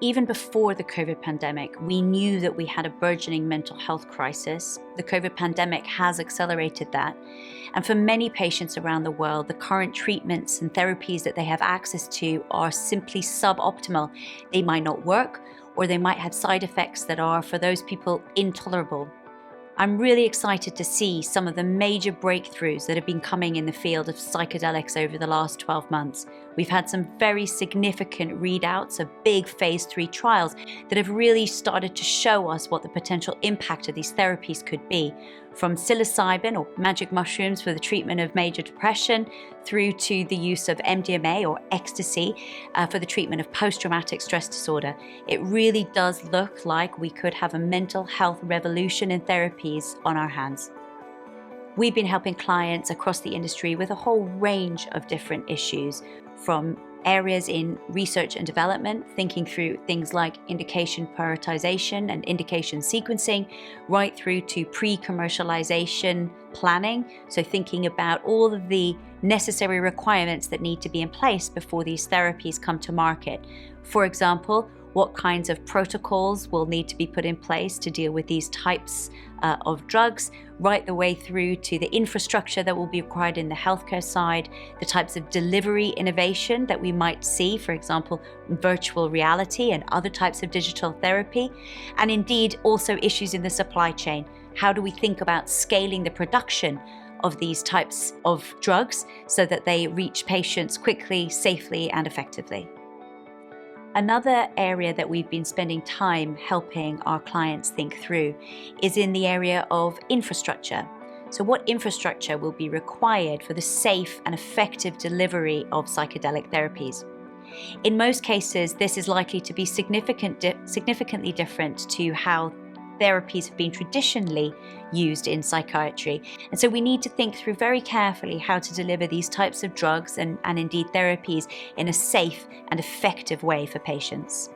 Even before the COVID pandemic, we knew that we had a burgeoning mental health crisis. The COVID pandemic has accelerated that. And for many patients around the world, the current treatments and therapies that they have access to are simply suboptimal. They might not work, or they might have side effects that are, for those people, intolerable. I'm really excited to see some of the major breakthroughs that have been coming in the field of psychedelics over the last 12 months. We've had some very significant readouts of big phase 3 trials that have really started to show us what the potential impact of these therapies could be, from psilocybin or magic mushrooms for the treatment of major depression, through to the use of MDMA or ecstasy for the treatment of post-traumatic stress disorder. It really does look like we could have a mental health revolution in therapies on our hands. We've been helping clients across the industry with a whole range of different issues, from areas in research and development, thinking through things like indication prioritization and indication sequencing, right through to pre-commercialization planning, so thinking about all of the necessary requirements that need to be in place before these therapies come to market. For example, what kinds of protocols will need to be put in place to deal with these types of drugs, right the way through to the infrastructure that will be required in the healthcare side, the types of delivery innovation that we might see, for example, virtual reality and other types of digital therapy, and indeed also issues in the supply chain. How do we think about scaling the production of these types of drugs so that they reach patients quickly, safely, and effectively? Another area that we've been spending time helping our clients think through is in the area of infrastructure. So what infrastructure will be required for the safe and effective delivery of psychedelic therapies? In most cases, this is likely to be significantly different to how therapies have been traditionally used in psychiatry. And so we need to think through very carefully how to deliver these types of drugs and indeed therapies in a safe and effective way for patients.